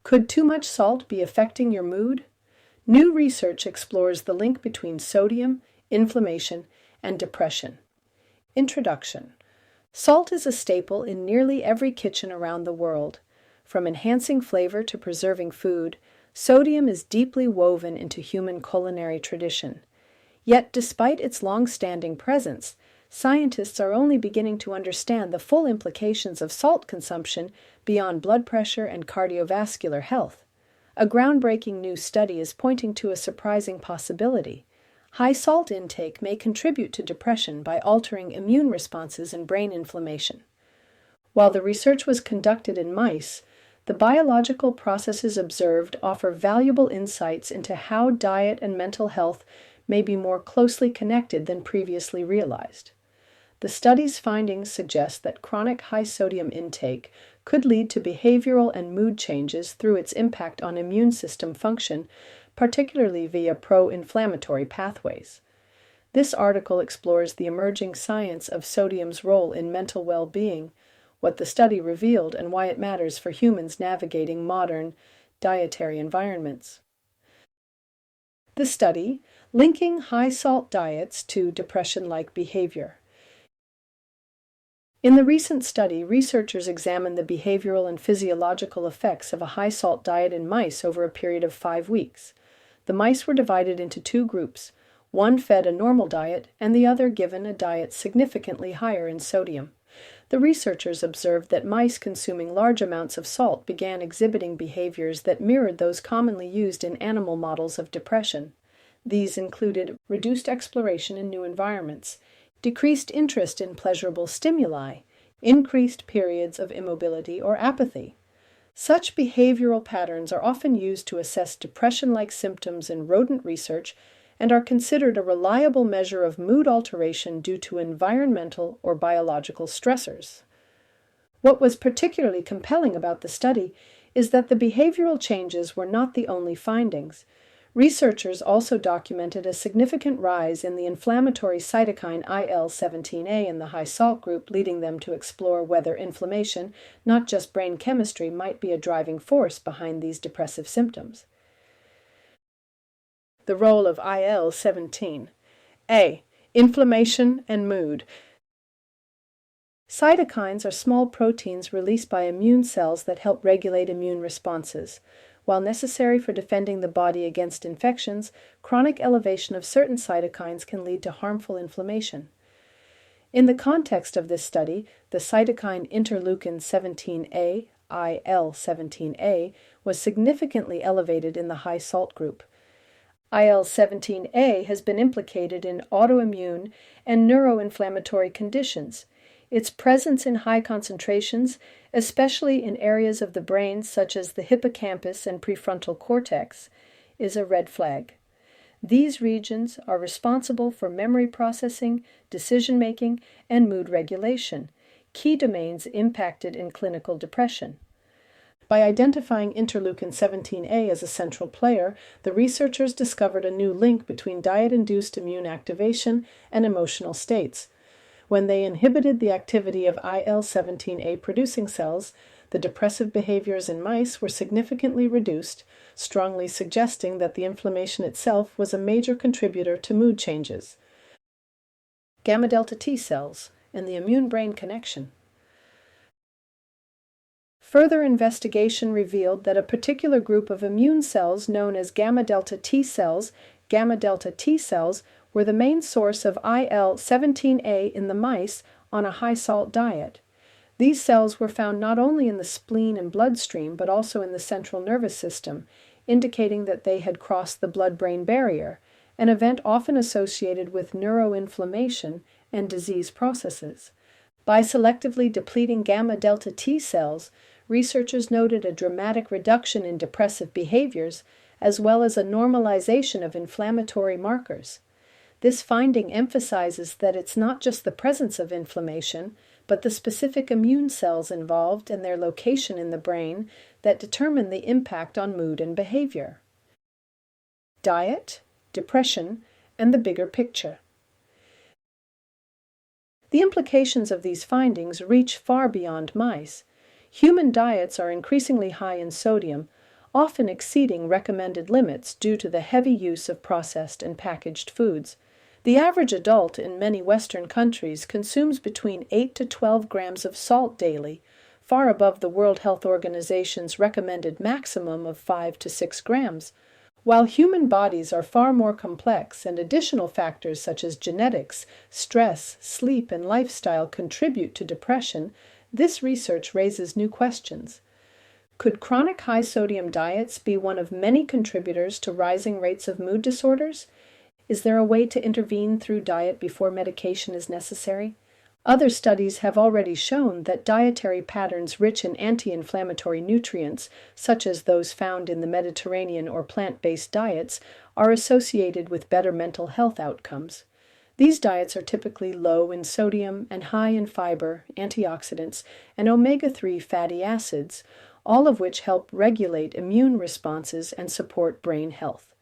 Could too much salt be affecting your mood? New research explores the link between sodium, inflammation, and depression. Introduction. Salt is a staple in nearly every kitchen around the world. From enhancing flavor to preserving food, sodium is deeply woven into human culinary tradition. Yet, despite its long-standing presence, scientists are only beginning to understand the full implications of salt consumption beyond blood pressure and cardiovascular health. A groundbreaking new study is pointing to a surprising possibility. High salt intake may contribute to depression by altering immune responses and brain inflammation. While the research was conducted in mice, the biological processes observed offer valuable insights into how diet and mental health may be more closely connected than previously realized. The study's findings suggest that chronic high sodium intake could lead to behavioral and mood changes through its impact on immune system function, particularly via pro-inflammatory pathways. This article explores the emerging science of sodium's role in mental well-being, what the study revealed, and why it matters for humans navigating modern dietary environments. The study, linking high-salt diets to depression-like behavior. In the recent study, researchers examined the behavioral and physiological effects of a high-salt diet in mice over a period of 5 weeks. The mice were divided into 2 groups, one fed a normal diet and the other given a diet significantly higher in sodium. The researchers observed that mice consuming large amounts of salt began exhibiting behaviors that mirrored those commonly used in animal models of depression. These included reduced exploration in new environments, decreased interest in pleasurable stimuli, increased periods of immobility or apathy. Such behavioral patterns are often used to assess depression-like symptoms in rodent research and are considered a reliable measure of mood alteration due to environmental or biological stressors. What was particularly compelling about the study is that the behavioral changes were not the only findings. Researchers also documented a significant rise in the inflammatory cytokine IL-17A in the high-salt group, leading them to explore whether inflammation, not just brain chemistry, might be a driving force behind these depressive symptoms. The role of IL-17. A. Inflammation and mood. Cytokines are small proteins released by immune cells that help regulate immune responses. While necessary for defending the body against infections, chronic elevation of certain cytokines can lead to harmful inflammation. In the context of this study, the cytokine interleukin-17A, IL-17A, was significantly elevated in the high salt group. IL-17A has been implicated in autoimmune and neuroinflammatory conditions. Its presence in high concentrations, especially in areas of the brain such as the hippocampus and prefrontal cortex, is a red flag. These regions are responsible for memory processing, decision-making, and mood regulation, key domains impacted in clinical depression. By identifying interleukin-17A as a central player, the researchers discovered a new link between diet-induced immune activation and emotional states. When they inhibited the activity of IL-17A producing cells, the depressive behaviors in mice were significantly reduced, strongly suggesting that the inflammation itself was a major contributor to mood changes. Gamma delta T cells and the immune-brain connection. Further investigation revealed that a particular group of immune cells known as gamma delta T cells were the main source of IL-17A in the mice on a high-salt diet. These cells were found not only in the spleen and bloodstream but also in the central nervous system, indicating that they had crossed the blood-brain barrier, an event often associated with neuroinflammation and disease processes. By selectively depleting gamma delta T cells, researchers noted a dramatic reduction in depressive behaviors as well as a normalization of inflammatory markers. This finding emphasizes that it's not just the presence of inflammation, but the specific immune cells involved and their location in the brain that determine the impact on mood and behavior. Diet, depression, and the bigger picture. The implications of these findings reach far beyond mice. Human diets are increasingly high in sodium, often exceeding recommended limits due to the heavy use of processed and packaged foods. The average adult in many Western countries consumes between 8 to 12 grams of salt daily, far above the World Health Organization's recommended maximum of 5 to 6 grams. While human bodies are far more complex and additional factors such as genetics, stress, sleep, and lifestyle contribute to depression, this research raises new questions. Could chronic high-sodium diets be one of many contributors to rising rates of mood disorders? Is there a way to intervene through diet before medication is necessary? Other studies have already shown that dietary patterns rich in anti-inflammatory nutrients, such as those found in the Mediterranean or plant-based diets, are associated with better mental health outcomes. These diets are typically low in sodium and high in fiber, antioxidants, and omega-3 fatty acids, all of which help regulate immune responses and support brain health.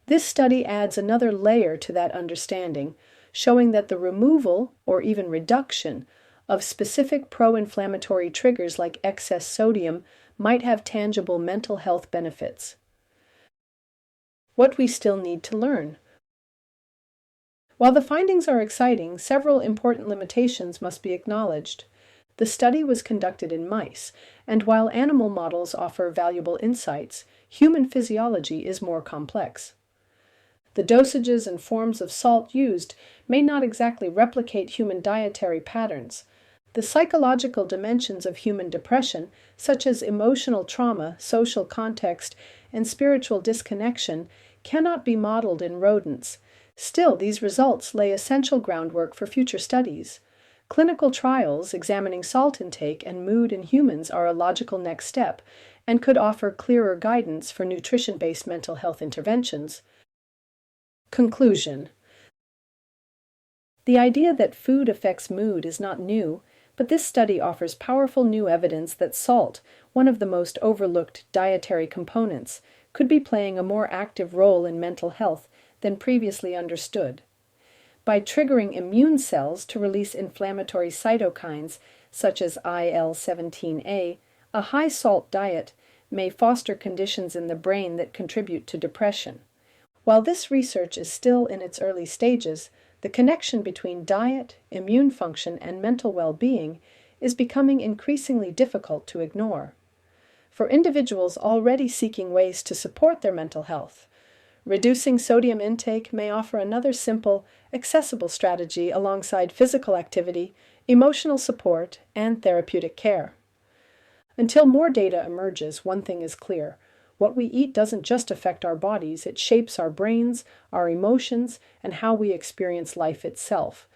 This study adds another layer to that understanding, showing that the removal, or even reduction, of specific pro-inflammatory triggers like excess sodium might have tangible mental health benefits. What we still need to learn. While the findings are exciting, several important limitations must be acknowledged. The study was conducted in mice, and while animal models offer valuable insights, human physiology is more complex. The dosages and forms of salt used may not exactly replicate human dietary patterns. The psychological dimensions of human depression, such as emotional trauma, social context, and spiritual disconnection, cannot be modeled in rodents. Still, these results lay essential groundwork for future studies. Clinical trials examining salt intake and mood in humans are a logical next step and could offer clearer guidance for nutrition-based mental health interventions. Conclusion. The idea that food affects mood is not new, but this study offers powerful new evidence that salt, one of the most overlooked dietary components, could be playing a more active role in mental health than previously understood. By triggering immune cells to release inflammatory cytokines such as IL-17A, a high-salt diet may foster conditions in the brain that contribute to depression. While this research is still in its early stages, the connection between diet, immune function, and mental well-being is becoming increasingly difficult to ignore. For individuals already seeking ways to support their mental health, reducing sodium intake may offer another simple, accessible strategy alongside physical activity, emotional support, and therapeutic care. Until more data emerges, one thing is clear. What we eat doesn't just affect our bodies, it shapes our brains, our emotions, and how we experience life itself.